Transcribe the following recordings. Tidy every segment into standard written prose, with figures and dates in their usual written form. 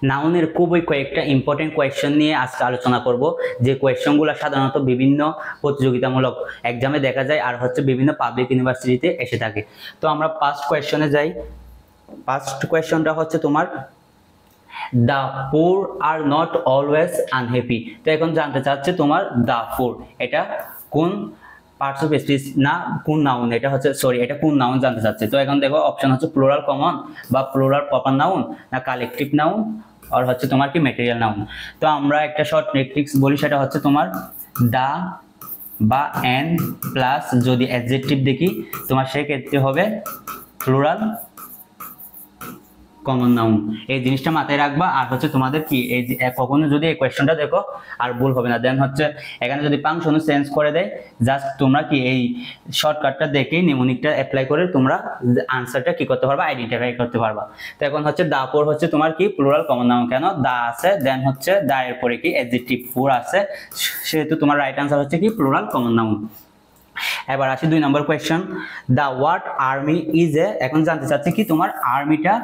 নাউনের খুবই কয়েকটা ইম্পর্টেন্ট কোয়েশ্চেন নিয়ে আজকে আলোচনা করব, যে কোয়েশ্চেনগুলো সাধারণত বিভিন্ন প্রতিযোগিতামূলক এক্সামে দেখা যায় আর হচ্ছে বিভিন্ন পাবলিক ইউনিভার্সিটিতে এসে থাকে। তো আমরা ফার্স্ট কোয়েশ্চনে যাই। ফার্স্ট কোয়েশ্চনটা হচ্ছে তোমার the poor are not always unhappy. তো এখন জানতে চাচ্ছে তোমার দ্য পুর এটা কোন পার্টস অফ স্পিচ না কোন নাউন, এটা হচ্ছে সরি এটা কোন নাউন জানতে চাচ্ছে। তো এখন দেখো অপশন হচ্ছে প্লুরাল কমন বা প্লুরাল প্রপার নাউন না কালেকটিভ নাউন আর হচ্ছে তোমার কি ম্যাটেরিয়াল নাউন। তো আমরা একটা শর্ট ট্রিক্স বলি, সেটা হচ্ছে তোমার দা বা এন প্লাস যদি অ্যাডজেক্টিভ দেখি তোমার সেক্ষেত্রে হবে প্লুরাল কমন নাউন। এই জিনিসটা মাথায় রাখবা। আর হচ্ছে তোমাদের কি এই কখনো যদি এই কোয়েশ্চনটা দেখো আর ভুল হবে না। দেন হচ্ছে এখানে যদি ফাংশন চেঞ্জ করে দেয়, জাস্ট তোমরা কি এই শর্টকাটটা দেখে নিমোনিকটা অ্যাপ্লাই করে তোমরা আনসারটা কি করতে পারবা, আইডেন্টিফাই করতে পারবা। তো এখন হচ্ছে দা পর হচ্ছে তোমার কি প্লুরাল কমন নাউন, কেন দা আছে দেন হচ্ছে দা এর পরে কি অ্যাডজেক্টিভ ফোর আছে, সেহেতু তোমার রাইট আনসার হচ্ছে কি প্লুরাল কমন নাউন। এবার আসি 2 নম্বর question, the word army is a. এখন জানতে চাচ্ছি কি তোমার আর্মিটা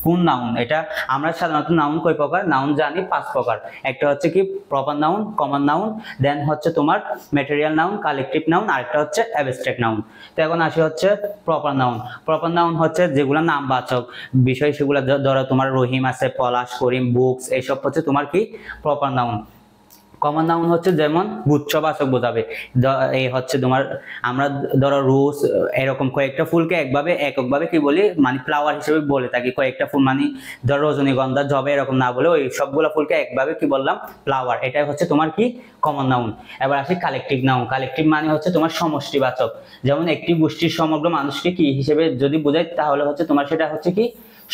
কোন নাউন। এটা আমরা সাধারণত নাউন কয় প্রকার, নাউন জানি 5 প্রকার। একটা হচ্ছে কি প্রপার নাউন, কমন নাউন, দেন হচ্ছে তোমার ম্যাটেরিয়াল নাউন, কালেকটিভ নাউন, আরেকটা হচ্ছে অ্যাবস্ট্রাক্ট নাউন। তো এখন আসি হচ্ছে প্রপার নাউন। প্রপার নাউন হচ্ছে যেগুলো নামবাচক বিষয়, সেগুলো ধরো তোমার রহিম আছে, পলাশ, করিম, বুকস, এইসব হচ্ছে তোমার কি প্রপার নাউন। কমন নাউন হচ্ছে যেমন গুচ্ছবাচক বোঝাবে, এই হচ্ছে তোমার আমরা ধরো রোজ এরকম কয়েকটা ফুলকে এককভাবে কি বলি মানে ফ্লাওয়ার হিসেবে বলে থাকি। কয়েকটা ফুল মানে ধরো রজনীগন্ধা, জবা এরকম না বলে ওই সবগুলো ফুলকে একভাবে কি বললাম ফ্লাওয়ার, এটাই হচ্ছে তোমার কি কমন নাউন। এবার আসি কালেকটিভ নাউন। কালেকটিভ মানে হচ্ছে তোমার সমষ্টিবাচক, যেমন একটি গোষ্ঠীর সমগ্র মানুষকে কি হিসেবে যদি বোঝায় তাহলে হচ্ছে তোমার সেটা হচ্ছে কি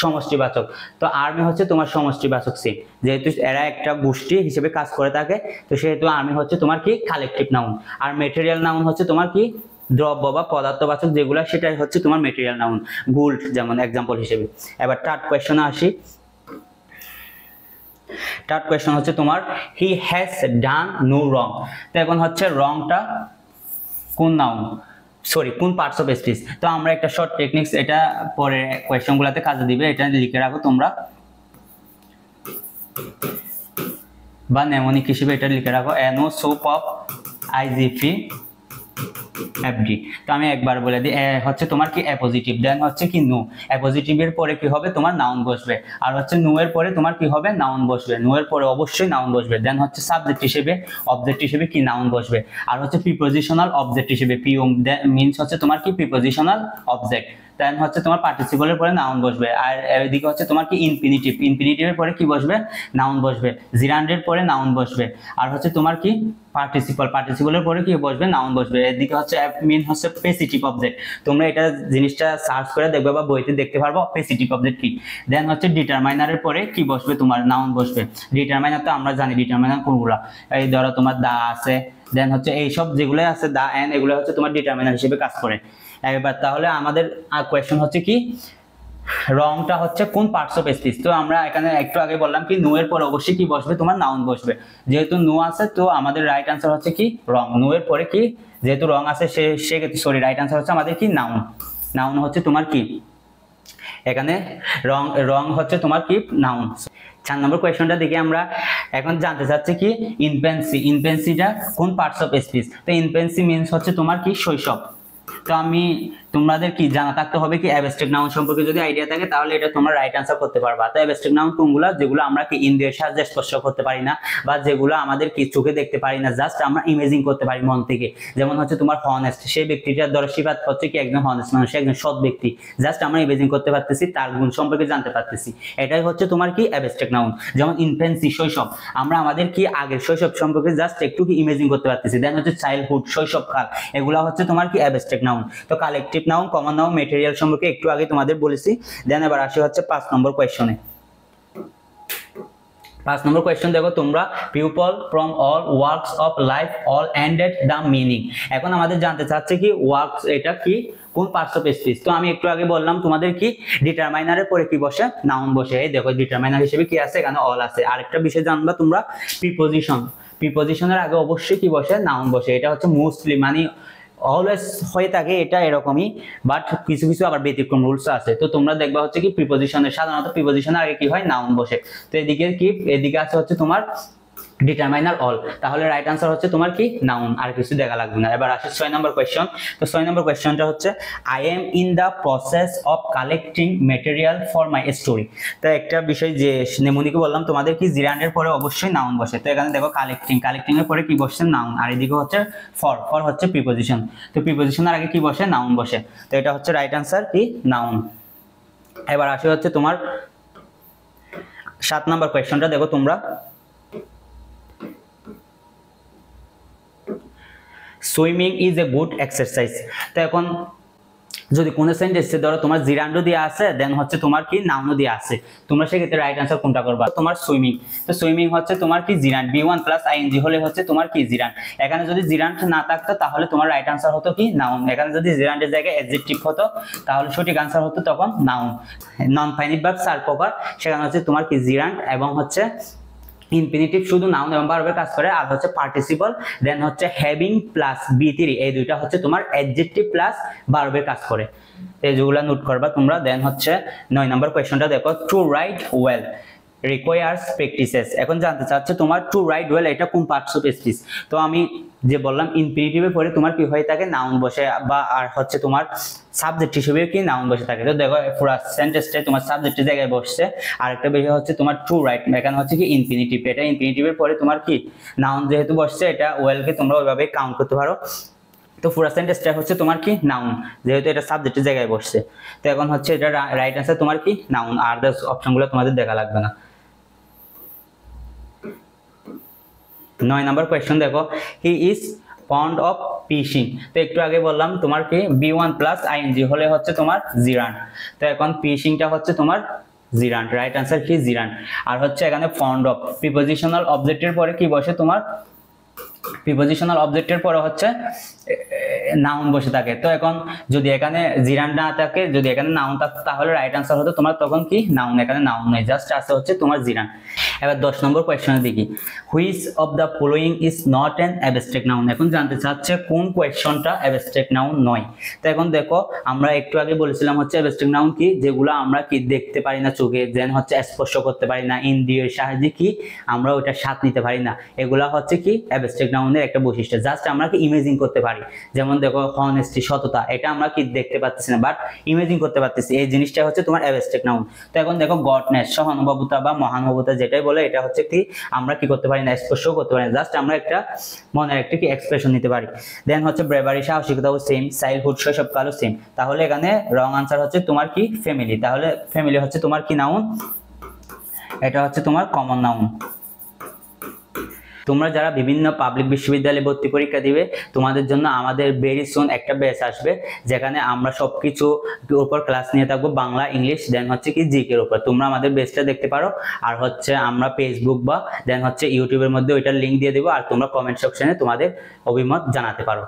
সমষ্টিবাচক। তো আর্মি হচ্ছে তোমার সমষ্টিবাচক সিন, যেহেতু এরা একটা গোষ্ঠী হিসেবে কাজ করে থাকে, তো সেহেতু আর্মি হচ্ছে তোমার কি কালেকটিভ নাউন। আর ম্যাটেরিয়াল নাউন হচ্ছে তোমার কি দ্রব্য বা পদার্থবাচক যেগুলো, সেটাই হচ্ছে তোমার ম্যাটেরিয়াল নাউন, গোল্ড যেমন এক্সাম্পল হিসেবে। এবার থার্ড কোয়েশ্চনে আসি। থার্ড কোয়েশ্চন হচ্ছে তোমার হি হ্যাজ ডান নো রং। তো এখন হচ্ছে রংটা কোন নাউন সরি কোন পার্টস অফ স্পিচ। তো আমরা একটা শর্ট টেকনিক্স এটা পরে কোয়েশ্চন গুলাতে কাজে দিবে, এটা লিখে রাখো তোমরা বা নেমোনিক হিসেবে এটা লিখে রাখো NO soap of IGP FD. তো আমি একবার বলে দিই, হচ্ছে তোমার কি অ্যাপোজিটিভ, দেন হচ্ছে কি নো, অ্যাপোজিটিভের পরে কি হবে তোমার নাউন বসবে, আর হচ্ছে নো এর পরে তোমার কি হবে নাউন বসবে, নো এর পরে অবশ্যই নাউন বসবে, দেন হচ্ছে সাবজেক্ট হিসেবে অবজেক্ট হিসেবে কি নাউন বসবে, আর হচ্ছে প্রিপোজিশনাল অবজেক্ট হিসেবে পিও মিন্স হচ্ছে তোমার কি প্রিপোজিশনাল অবজেক্ট, দেন হচ্ছে তোমার পার্টিসিপলের পরে নাউন বসবে, আর এদিকে হচ্ছে তোমার কি ইনফিনিটিভ, ইনফিনিটিভের পরে কি বসবে নাউন বসবে, জিরান্ডের পরে নাউন বসবে, আর হচ্ছে তোমার কি পার্টিসিপল, পার্টিসিপলের পরে কি বসবে নাউন বসবে, এদিকে হচ্ছে মিন হচ্ছে পেসিটিভ অবজেক্ট। তোমরা এটা জিনিসটা সার্চ করে দেখবে বা বইতে দেখতে পারবো পেসিটিভ অবজেক্ট কি। দেন হচ্ছে ডিটারমাইনারের পরে কি বসবে তোমার নাউন বসবে। ডিটারমাইনার তো আমরা জানি ডিটারমাইনার কোনগুলা, এই ধরো তোমার দা আছে, দেন হচ্ছে এইসব যেগুলো আছে দা এন্ড এগুলো হচ্ছে তোমার ডিটারমাইনার হিসেবে কাজ করে। এবার তাহলে আমাদের কোয়েশ্চন হচ্ছে কি রংটা হচ্ছে কোন পার্টস অফ স্পিচ। তো আমরা এখানে একটু আগে বললাম কি নো এর পরে অবশ্যই কি বসবে তোমার নাউন বসবে, যেহেতু নো আছে তো আমাদের রাইট আনসার হচ্ছে কি রং। নো এর পরে কি যেহেতু রং আছে সে সরি রাইট আনসার হচ্ছে আমাদের কি নাউন। নাউন হচ্ছে তোমার কি এখানে রং, রং হচ্ছে তোমার কি নাউন। 4 নম্বর কোয়েশ্চনটা দেখি আমরা। এখন জানতে চাচ্ছি কি ইনফ্যান্সি, ইনফ্যান্সিটা কোন পার্টস অফ স্পিচ। তো ইনফ্যান্সি মিন্স হচ্ছে তোমার কি শৈশব। তো আমি তোমাদের কি জানা থাকতে হবে কি অ্যাবস্ট্রাক্ট নাউন সম্পর্কে যদি আইডিয়া থাকে তাহলে এটা তোমরা রাইট আনসার করতে পারবা। তো অ্যাবস্ট্রাক্ট নাউন কোনগুলো, যেগুলো আমরা কি ইন্দ্রিয়ের সাহায্যে স্পর্শ করতে পারি না বা যেগুলো আমাদের কি চোখে দেখতে পারি না, জাস্ট আমরা ইমেজিং করতে পারি মন থেকে। যেমন হচ্ছে তোমার হনেস্ট, সেই ব্যক্তিটার ধরো সিফাত হচ্ছে কি একজন হনেস্ট মানুষ, একজন সৎ ব্যক্তি, জাস্ট আমরা ইমেজিং করতে পারতেছি, তার গুণ সম্পর্কে জানতে পারতেছি, এটাই হচ্ছে তোমার কি অ্যাবস্ট্রাক্ট নাউন। যেমন ইনফ্যান্সি শৈশব, আমরা আমাদের কি আগের শৈশব সম্পর্কে জাস্ট একটু কি ইমেজিং করতে পারতেছি। দেন হচ্ছে চাইল্ডহুড শৈশবকাল, এগুলো হচ্ছে তোমার কি অ্যাবস্ট্রাক্ট নাউন। তো collective noun, common noun, material সম্পর্কে একটু আগে তোমাদের বলেছি। দেন এবার আসি হচ্ছে 5 নম্বর কোয়েশ্চনে। 5 নম্বর কোয়েশ্চন দেখো তোমরা, people from all works of life all ended the meaning. এখন আমাদের জানতে চাচ্ছে কি ওয়ার্কস এটা কি কোন পার্টস অফ স্পিচ। তো আমি একটু আগে বললাম তোমাদের কি ডিটারমাইনারের পরে কি বসে নাউন বসে, এই দেখো ডিটারমাইনার হিসেবে কি আছে এখানে অল আছে। আরেকটা বিষয় জানবা তোমরা প্রিপোজিশন, প্রিপোজিশনের আগে অবশ্যই কি বসে নাউন বসে, এটা হচ্ছে মোস্টলি মানে অলওয়েজ হয়ে থাকে এটা এরকমই, বাট কিছু কিছু আবার ব্যতিক্রম রুলস আছে। তো তোমরা দেখবা হচ্ছে কি প্রিপজিশনের, সাধারণত প্রিপজিশনের আগে কি হয়, নাউন বসে। তো এদিকে কি, এদিকে আছে হচ্ছে তোমার ডিটারমাইনার অল, তাহলে রাইট আনসার হচ্ছে তোমার কি নাউন, আর কিছু দেখা লাগবে না। এবার আসে 6 নম্বর কোয়েশ্চন। তো 6 নম্বর কোয়েশ্চনটা হচ্ছে I am in the process of collecting material for my story. তো একটা বিষয় যে নেমোনিকে বললাম তোমাদের কি জিরান্ডের পরে অবশ্যই নাউন বসে। তো এখানে দেখো কালেক্টিং, কালেক্টিং এর পরে কি বসছে, নাউন, আর এদিকে হচ্ছে ফর, ফর হচ্ছে প্রিপজিশন। তো প্রিপজিশনের আগে কি বসে, নাউন বসে। তো এটা হচ্ছে রাইট আনসার কি নাউন। এবার আসে হচ্ছে তোমার 7 নম্বর কোয়েশ্চনটা দেখো তোমরা। Swimming is a good exercise. তো এখন যদি কোন সেন্টেন্সে ধরো তোমার জিরান্ডো দিয়ে আছে, দেন হচ্ছে তোমার কি নাউনও দিয়ে আছে, তোমরা সেক্ষেত্রে রাইট আনসার কোনটা করবা, তোমার সুইমিং। তো সুইমিং হচ্ছে তোমার কি জিরান্ড, বি1 প্লাস আইএনজি হলে হচ্ছে তোমার কি জিরান্ড। এখানে যদি জিরান্ড না থাকতো তাহলে তোমার রাইট আনসার হতো কি নাউন। এখানে যদি জিরান্ডের জায়গায় অ্যাডজেক্টিভ হতো তাহলে সঠিক আনসার হতো তখন নাউন। নন ফাইনিট ভার্ব চার প্রকার, সেখানে হচ্ছে তোমার কি জিরান্ড, এবং হচ্ছে ইনফিনিটিভ শুধু নাউন এবং ভার্বের কাজ করে, আর হচ্ছে পার্টিসিপল, দেন হচ্ছে হ্যাভিং প্লাস বি3, এই দুইটা হচ্ছে তোমার অ্যাডজেক্টিভ প্লাস ভার্বের কাজ করে। এই যেগুলো নোট করবা তোমরা। দেন হচ্ছে 9 নম্বর কোয়েশ্চনটা দেখো, to write well requires practices. এখন জানতে চাচ্ছে তোমার টু রাইট ওয়েল এটা কোন পার্টস অফ স্পিচ। তো আমি যে বললাম ইনফিনিটিভের পরে তোমার কি হয়ে থাকে, নাউন বসে, বা আর হচ্ছে তোমার সাবজেক্ট হিসেবে কি নাউন বসে থাকে। তো দেখো পুরো সেন্টেন্সটা তোমার সাবজেক্টের জায়গায় বসছে। আর একটা বিষয় হচ্ছে তোমার টু রাইট, এখানে হচ্ছে কি ইনফিনিটিভ, এটা ইনফিনিটিভের পরে তোমার কি নাউন যেহেতু বসছে, এটা ওয়েলকে তোমরা ওইভাবে কাউন্ট করতে পারো। তো পুরো সেন্টেন্সটা হচ্ছে তোমার কি নাউন, যেহেতু এটা সাবজেক্টের জায়গায় বসছে। তো এখন হচ্ছে এটা রাইট আনসার তোমার কি নাউন, আর দ্য অপশনগুলো তোমাদের দেখা লাগবে না। 9 নম্বর কোয়েশ্চন দেখো, he is fond of fishing. তো একটু আগে বললাম তোমার কি বি1 প্লাস আইএনজি হলে হচ্ছে তোমার জিরান্ড। তো এখন ফিশিংটা হচ্ছে তোমার জিরান্ড, রাইট আনসার কি জিরান্ড। আর হচ্ছে এখানে ফন্ড অফ, প্রিপজিশনাল অবজেক্টের পরে কি বসে তোমার, প্রিপজিশনাল অবজেক্টের পরে হচ্ছে নাউন বসে থাকে। তো এখন যদি এখানে জিরান্ড না থাকে, যদি এখানে নাউন থাকতো তাহলে রাইট আনসার হতো তোমার তখন কি নাউন, এখানে নাউন নেই, জাস্ট আছে হচ্ছে তোমার জিরান্ড। এবার 10 নম্বর কোয়েশ্চনে দেখি, which of the following is not an abstract noun. এখন জানতে চাচ্ছে কোন কোয়েশ্চনটা অ্যাবস্ট্রাক্ট নাউন নয়। তো এখন দেখো আমরা একটু আগে বলেছিলাম হচ্ছে অ্যাবস্ট্রাক্ট নাউন কি, যেগুলো আমরা কি দেখতে পারি না চোখে, দেন হচ্ছে স্পর্শ করতে পারি না, ইন্দ্রিয়ের সাহায্যে কি আমরা ওইটা স্বাদ নিতে পারি না, এগুলা হচ্ছে কি অ্যাবস্ট্রাক্ট নাউনের একটা বৈশিষ্ট্য। জাস্ট আমরা কি ইমেজিং করতে পারি, যেমন দেখো হনেস্টি, সততা, এটা আমরা কি দেখতে পাচ্ছি না বাট ইমেজিং করতে পারতেছি, এই জিনিসটা হচ্ছে তোমার অ্যাবস্ট্রাক্ট নাউন। তো এখন দেখো গডনেস, সহানুভবতা বা মহানুভবতা যেটাই বলে, এটা হচ্ছে কি আমরা কি করতে পারি না, স্পর্শও করতে পারি না, জাস্ট আমরা একটা মনের একটা কি এক্সপ্রেশন নিতে পারি। দেন হচ্ছে ব্রেভারি, সাহসিকতাও সেম, চাইল্ডহুড, শৈশবকালও সেম। তাহলে এখানে রং আনসার হচ্ছে তোমার কি ফ্যামিলি। তাহলে ফ্যামিলি হচ্ছে তোমার কি নাউন, এটা হচ্ছে তোমার কমন নাউন। তোমরা যারা বিভিন্ন পাবলিক বিশ্ববিদ্যালয়ে ভর্তি পরীক্ষা দিবে, তোমাদের জন্য আমাদের ভেরি সুন একটা ব্যাচ আসবে, যেখানে আমরা সবকিছু উপর ক্লাস নিয়ে থাকবো, বাংলা, ইংলিশ, দেন হচ্ছে কি জিকে এর উপর। তোমরা আমাদের বেচটা দেখতে পারো, আর হচ্ছে আমরা ফেসবুক বা দেন হচ্ছে ইউটিউবের মধ্যে ওইটার লিঙ্ক দিয়ে দেবো, আর তোমরা কমেন্ট সেকশনে তোমাদের অভিমত জানাতে পারো।